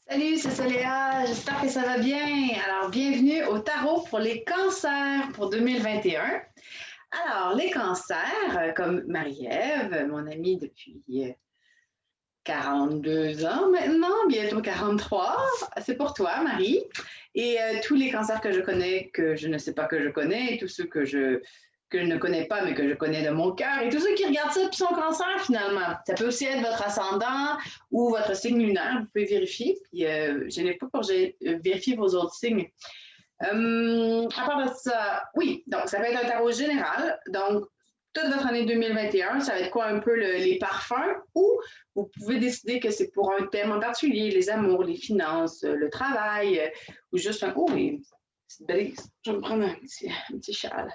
Salut, c'est Céléa, j'espère que ça va bien. Alors, bienvenue au tarot pour les cancers pour 2021. Alors, les cancers, comme Marie-Ève, mon amie depuis 42 ans maintenant, bientôt 43, c'est pour toi, Marie. Et tous les cancers que je connais, que je ne sais pas que je connais, et tous ceux que je ne connais pas, mais que je connais de mon cœur, et tous ceux qui regardent ça puis sont cancer, finalement. Ça peut aussi être votre ascendant ou votre signe lunaire, vous pouvez vérifier. Puis, je n'ai pas pour vérifier vos autres signes. À part de ça, oui, donc ça va être un tarot général. Donc, toute votre année 2021, ça va être quoi un peu les parfums, ou vous pouvez décider que c'est pour un thème en particulier, les amours, les finances, le travail, ou juste un... Oh, mais petite brise, je vais me prendre un petit châle.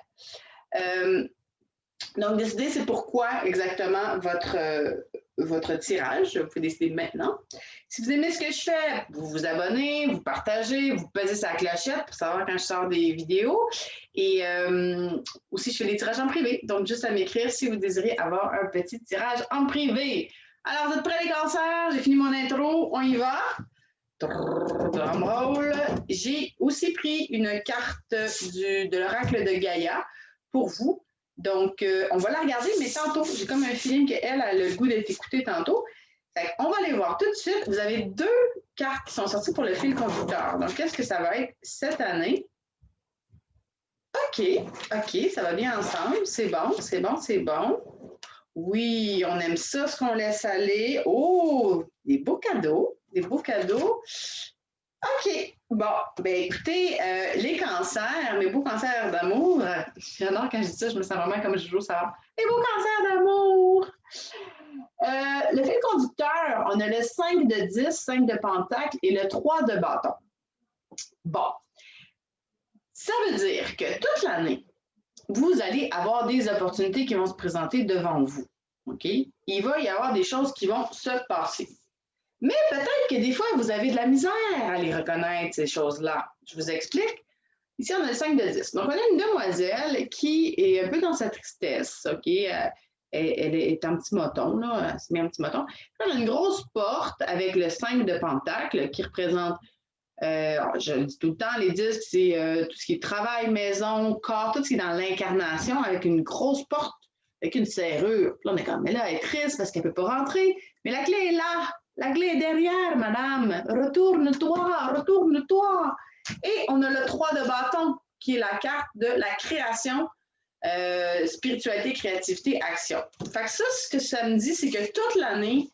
Donc, décider c'est pourquoi exactement votre tirage. Vous pouvez décider maintenant. Si vous aimez ce que je fais, vous vous abonnez, vous partagez, vous pesez sa clochette pour savoir quand je sors des vidéos. Et aussi, je fais des tirages en privé. Donc, juste à m'écrire si vous désirez avoir un petit tirage en privé. Alors, vous êtes prêts les cancers? J'ai fini mon intro. On y va. Drumroll. J'ai aussi pris une carte de l'oracle de Gaïa pour vous. Donc, on va la regarder, mais tantôt, j'ai comme un feeling qu'elle a le goût d'être écoutée tantôt. On va aller voir tout de suite. Vous avez deux cartes qui sont sorties pour le fil conducteur. Donc, qu'est-ce que ça va être cette année? OK, ça va bien ensemble. C'est bon, c'est bon, c'est bon. Oui, on aime ça, ce qu'on laisse aller. Oh, des beaux cadeaux, des beaux cadeaux. OK. Bon, ben écoutez, les cancers, mes beaux cancers d'amour, j'adore quand je dis ça, je me sens vraiment comme je joue ça. Les beaux cancers d'amour! Le fil conducteur, on a le 5 de 10, 5 de pentacle et le 3 de bâton. Bon, ça veut dire que toute l'année, vous allez avoir des opportunités qui vont se présenter devant vous. OK? Il va y avoir des choses qui vont se passer. Mais peut-être que des fois, vous avez de la misère à les reconnaître, ces choses-là. Je vous explique. Ici, on a le 5 de 10. Donc, on a une demoiselle qui est un peu dans sa tristesse, OK? Elle est en petit moton, là. Elle se met un petit moton. On a une grosse porte avec le 5 de pentacle qui représente, je le dis tout le temps, les 10, c'est tout ce qui est travail, maison, corps, tout ce qui est dans l'incarnation avec une grosse porte, avec une serrure. Puis là, on est comme, mais là, elle est triste parce qu'elle ne peut pas rentrer. Mais la clé est là. La clé est derrière, madame. Retourne-toi, retourne-toi. Et on a le 3 de bâton, qui est la carte de la création, spiritualité, créativité, action. Fait que ça, ce que ça me dit, c'est que toute l'année,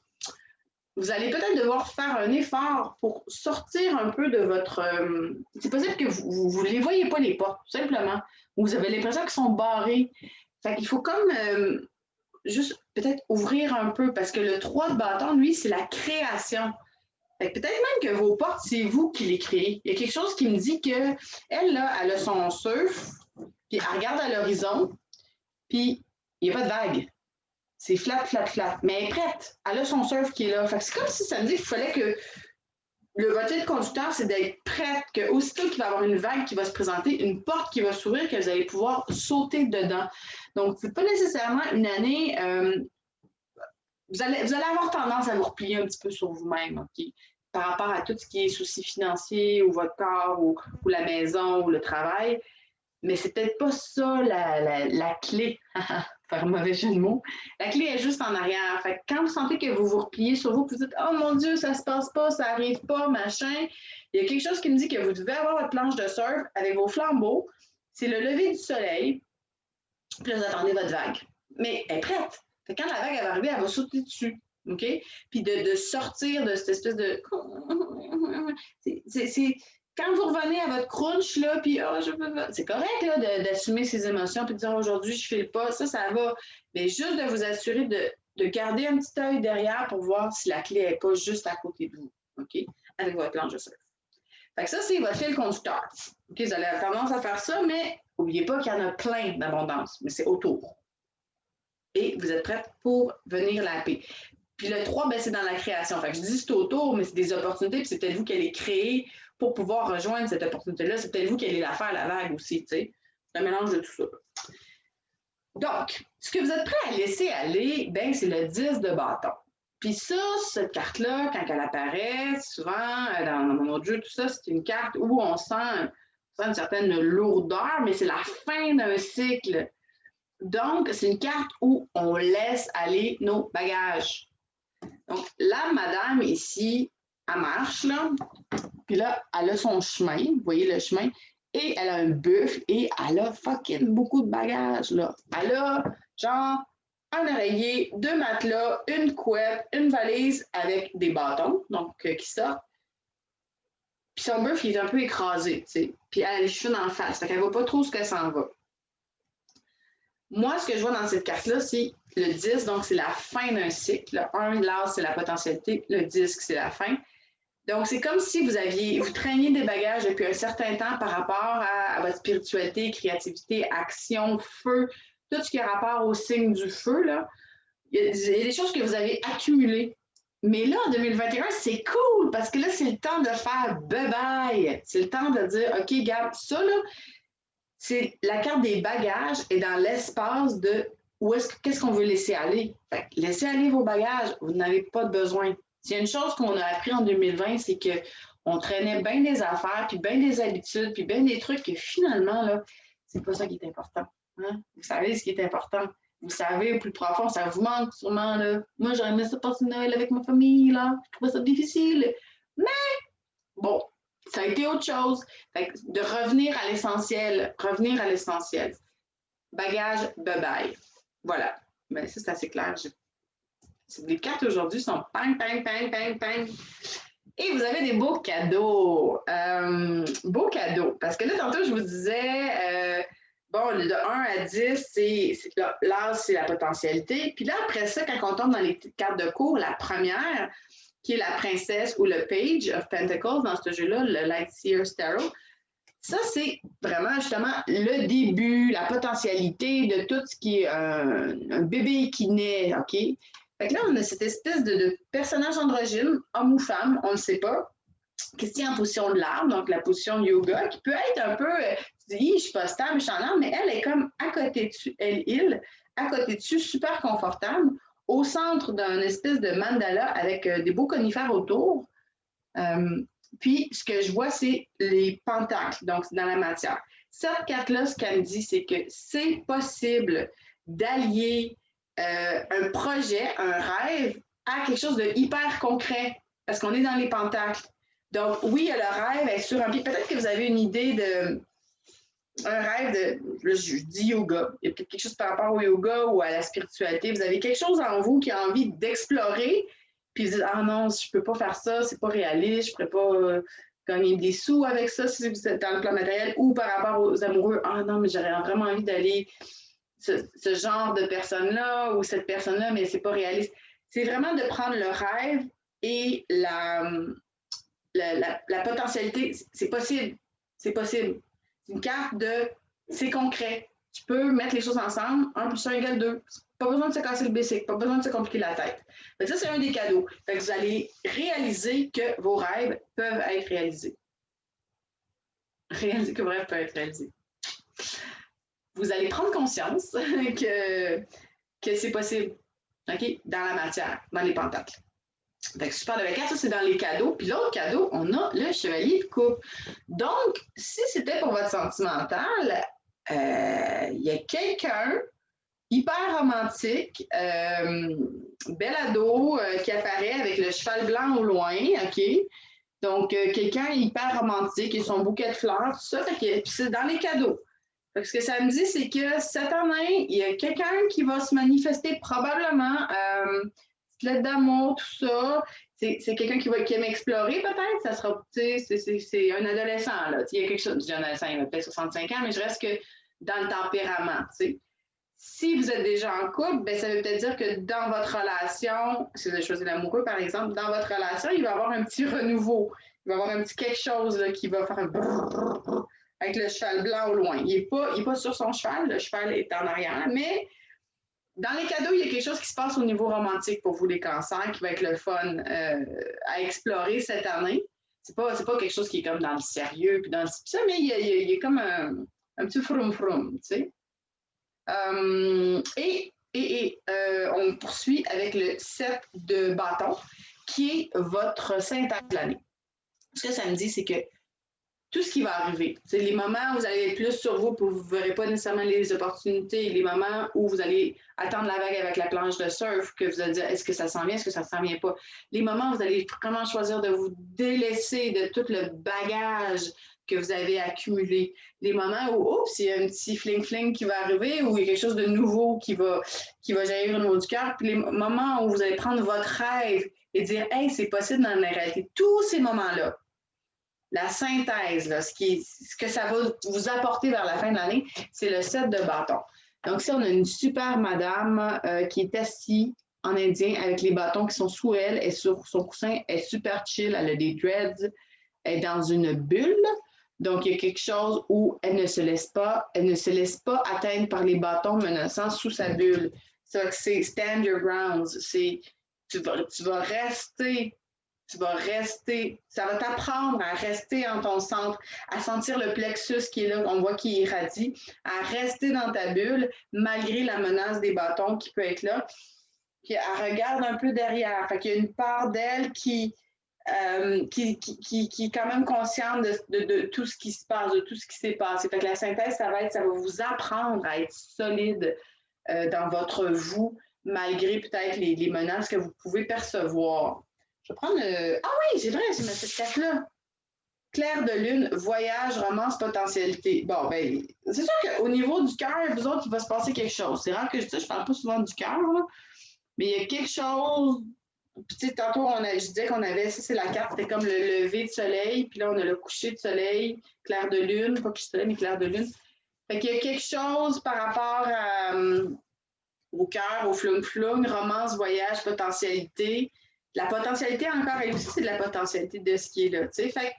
vous allez peut-être devoir faire un effort pour sortir un peu de votre... c'est possible que vous ne les voyez pas, les portes, tout simplement. Vous avez l'impression qu'elles sont barrées. Fait qu'il faut comme juste peut-être ouvrir un peu, parce que le 3 de bâton, lui, c'est la création. Peut-être même que vos portes, c'est vous qui les créez. Il y a quelque chose qui me dit qu'elle, là, elle a son surf, puis elle regarde à l'horizon, puis il n'y a pas de vague. C'est flat, flat, flat. Mais elle est prête. Elle a son surf qui est là. Fait que c'est comme si ça me dit qu'il fallait que votre fil conducteur, c'est d'être prête, qu'aussitôt qu'il va y avoir une vague qui va se présenter, une porte qui va s'ouvrir, que vous allez pouvoir sauter dedans. Donc, ce n'est pas nécessairement une année... vous allez avoir tendance à vous replier un petit peu sur vous-même, OK? Par rapport à tout ce qui est soucis financiers, ou votre corps, ou la maison, ou le travail. Mais c'est peut-être pas ça la clé. Faire un mauvais jeu de mots. La clé est juste en arrière. Fait que quand vous sentez que vous vous repliez sur vous, vous dites « Oh mon Dieu, ça se passe pas, ça arrive pas, machin », il y a quelque chose qui me dit que vous devez avoir votre planche de surf avec vos flambeaux. C'est le lever du soleil. Puis là, vous attendez votre vague. Mais elle est prête. Fait que quand la vague elle va arriver, elle va sauter dessus. OK? Puis de sortir de cette espèce de... C'est quand vous revenez à votre crunch, là, puis c'est correct là, d'assumer ses émotions, puis de dire aujourd'hui, je ne file pas, ça va. Mais juste de vous assurer de garder un petit œil derrière pour voir si la clé n'est pas juste à côté de vous, OK? Avec votre planche de surf. Fait que ça, c'est votre fil conducteur. OK, vous avez tendance à faire ça, mais n'oubliez pas qu'il y en a plein d'abondance, mais c'est autour. Et vous êtes prête pour venir la paix. Puis le 3, ben, c'est dans la création. Fait que je dis c'est autour, mais c'est des opportunités, puis c'est peut-être vous qui allez créer pour pouvoir rejoindre cette opportunité-là. C'est peut-être vous qui allez la faire, la vague aussi, tu sais. C'est un mélange de tout ça. Donc, ce que vous êtes prêt à laisser aller, ben, c'est le 10 de bâton. Puis ça, cette carte-là, quand elle apparaît, souvent, dans mon autre jeu, tout ça, c'est une carte où on sent une certaine lourdeur, mais c'est la fin d'un cycle. Donc, c'est une carte où on laisse aller nos bagages. Donc, la madame ici, elle marche, là, puis là, elle a son chemin, vous voyez le chemin, et elle a un buffle, et elle a fucking beaucoup de bagages, là. Elle a, genre, un oreiller, 2 matelas, une couette, une valise avec des bâtons, donc qui sortent. Puis son buffle, il est un peu écrasé, tu sais. Puis elle a les cheveux d'en face, fait qu'elle ne voit pas trop ce qu'elle s'en va. Moi, ce que je vois dans cette carte-là, c'est le 10, donc c'est la fin d'un cycle. Le 1, l'as, c'est la potentialité. Le 10, c'est la fin. Donc, c'est comme si vous traîniez des bagages depuis un certain temps par rapport à votre spiritualité, créativité, action, feu, tout ce qui a rapport au signe du feu, là. Il y a des choses que vous avez accumulées. Mais là, en 2021, c'est cool parce que là, c'est le temps de faire bye-bye. C'est le temps de dire, OK, garde ça, là, c'est la carte des bagages est dans l'espace de qu'est-ce qu'on veut laisser aller. Fait que laissez aller vos bagages, vous n'avez pas de besoin. S'il y a une chose qu'on a appris en 2020, c'est qu'on traînait bien des affaires, puis bien des habitudes, puis bien des trucs que finalement, là, c'est pas ça qui est important. Hein? Vous savez ce qui est important. Vous savez, au plus profond, ça vous manque sûrement. Là. Moi, j'aurais aimé ça passer Noël avec ma famille. Là. Je trouvais ça difficile. Mais bon, ça a été autre chose. Fait que de revenir à l'essentiel, Bagage, bye-bye. Voilà. Ben, ça, c'est assez clair. Les cartes aujourd'hui sont pang, pang, pang, pang, pang. Et vous avez des beaux cadeaux. Beaux cadeaux. Parce que là, tantôt, je vous disais, bon, de 1 à 10, l'as, c'est la potentialité. Puis là, après ça, quand on tombe dans les petites cartes de cours, la première, qui est la princesse ou le Page of Pentacles dans ce jeu-là, le Lightseer Tarot, ça, c'est vraiment justement le début, la potentialité de tout ce qui est un bébé qui naît, OK? Fait que là, on a cette espèce de personnage androgyne, homme ou femme, on ne sait pas, qui se tient en position de l'arbre, donc la position de yoga, qui peut être un peu, tu dis, je suis pas stable, je suis en arbre, mais elle est comme à côté dessus, à côté dessus, super confortable, au centre d'un espèce de mandala avec des beaux conifères autour. Puis, ce que je vois, c'est les pentacles, donc c'est dans la matière. Cette carte-là, ce qu'elle me dit, c'est que c'est possible d'allier un projet, un rêve, à quelque chose de hyper concret, parce qu'on est dans les pentacles. Donc, oui, il y a le rêve, être sur un pied. Peut-être que vous avez une idée de un rêve de, je dis yoga. Il y a peut-être quelque chose par rapport au yoga ou à la spiritualité. Vous avez quelque chose en vous qui a envie d'explorer, puis vous dites, ah non, je ne peux pas faire ça, c'est pas réaliste, je ne pourrais pas gagner des sous avec ça si vous êtes dans le plan matériel, ou par rapport aux amoureux, ah non, mais j'aurais vraiment envie d'aller ce genre de personne-là ou cette personne-là, mais c'est pas réaliste. C'est vraiment de prendre le rêve et la potentialité. C'est possible. C'est possible. C'est une carte de c'est concret. Tu peux mettre les choses ensemble, 1 plus 1 égale 2. Pas besoin de se casser le basic, pas besoin de se compliquer la tête. Fait que ça, c'est un des cadeaux. Fait que vous allez réaliser que vos rêves peuvent être réalisés. Réaliser que vos rêves peuvent être réalisés. Vous allez prendre conscience que c'est possible, OK? Dans la matière, dans les pentacles. Fait que super de la carte, ça c'est dans les cadeaux. Puis l'autre cadeau, on a le chevalier de coupe. Donc, si c'était pour votre sentimental, il y a quelqu'un hyper romantique, bel ado, qui apparaît avec le cheval blanc au loin, OK? Donc, quelqu'un hyper romantique et son bouquet de fleurs, tout ça. Fait que, puis c'est dans les cadeaux. Fait que ce que ça me dit, c'est que cette année, il y a quelqu'un qui va se manifester probablement, lettre d'amour, tout ça. C'est quelqu'un qui aime explorer peut-être. Ça sera, c'est un adolescent, là. Il y a quelque chose, je dis un adolescent, il a peut-être 65 ans, mais je reste que dans le tempérament, t'sais. Si vous êtes déjà en couple, ben, ça veut peut-être dire que dans votre relation, si vous avez choisi l'amoureux, par exemple, dans votre relation, il va y avoir un petit renouveau. Il va y avoir un petit quelque chose là, qui va faire un brrr, avec le cheval blanc au loin. Il n'est pas sur son cheval, le cheval est en arrière, mais dans les cadeaux, il y a quelque chose qui se passe au niveau romantique pour vous, les cancers, qui va être le fun à explorer cette année. C'est pas quelque chose qui est comme dans le sérieux, puis dans le ça, mais il y a comme un petit froum-froum, tu sais. Et On poursuit avec le 7 de bâton, qui est votre synthèse de l'année. Ce que ça me dit, c'est que tout ce qui va arriver, c'est les moments où vous allez être plus sur vous, puis vous ne verrez pas nécessairement les opportunités, les moments où vous allez attendre la vague avec la planche de surf, que vous allez dire est-ce que ça s'en vient, est-ce que ça ne s'en vient pas. Les moments où vous allez vraiment choisir de vous délaisser de tout le bagage que vous avez accumulé. Les moments où, oups, il y a un petit fling-fling qui va arriver, ou il y a quelque chose de nouveau qui va jaillir au niveau du cœur. Puis les moments où vous allez prendre votre rêve et dire hey, c'est possible dans la réalité. Tous ces moments-là, la synthèse, là, ce que ça va vous apporter vers la fin de l'année, c'est le 7 de bâton. Donc, ici, on a une super madame qui est assise en indien avec les bâtons qui sont sous elle et sur son coussin. Elle est super chill, elle a des dreads, elle est dans une bulle. Donc, il y a quelque chose où elle ne se laisse pas atteindre par les bâtons menaçants sous sa bulle. C'est stand your grounds. Tu vas rester, ça va t'apprendre à rester en ton centre, à sentir le plexus qui est là, on voit qui irradie, à rester dans ta bulle malgré la menace des bâtons qui peut être là. Puis elle regarde un peu derrière. Fait qu'il y a une part d'elle qui est quand même consciente de tout ce qui se passe, de tout ce qui s'est passé. Fait que la synthèse, ça va vous apprendre à être solide dans votre vous, malgré peut-être les menaces que vous pouvez percevoir. Je vais prendre ah oui, c'est vrai, c'est cette carte-là. Clair de lune, voyage, romance, potentialité. Bon, ben, c'est sûr qu'au niveau du cœur, vous autres, il va se passer quelque chose. C'est rare que je parle pas souvent du cœur, mais il y a quelque chose. Puis, tu sais, tantôt, je disais qu'on avait, ça, c'est la carte, c'était comme le lever de soleil, puis là, on a le coucher de soleil, clair de lune, pas coucher de soleil, mais clair de lune. Fait qu'il y a quelque chose par rapport au cœur, au flung-flung, romance, voyage, potentialité. La potentialité, encore, elle aussi, c'est de la potentialité de ce qui est là, tu sais. Fait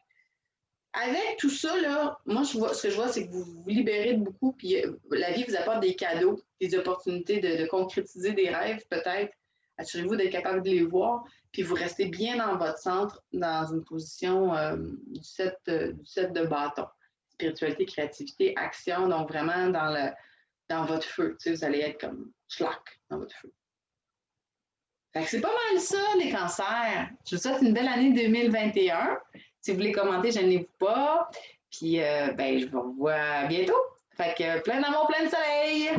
avec tout ça, là, moi, ce que je vois, c'est que vous vous libérez de beaucoup, puis la vie vous apporte des cadeaux, des opportunités de concrétiser des rêves, peut-être. Assurez-vous d'être capable de les voir, puis vous restez bien dans votre centre, dans une position du 7 de bâton. Spiritualité, créativité, action, donc vraiment dans votre feu. Tu sais, vous allez être comme schlack dans votre feu. Fait que c'est pas mal ça, les cancers. Je vous souhaite une belle année 2021. Si vous voulez commenter, gênez-vous pas. Puis, je vous revois bientôt. Fait que plein d'amour, plein de soleil!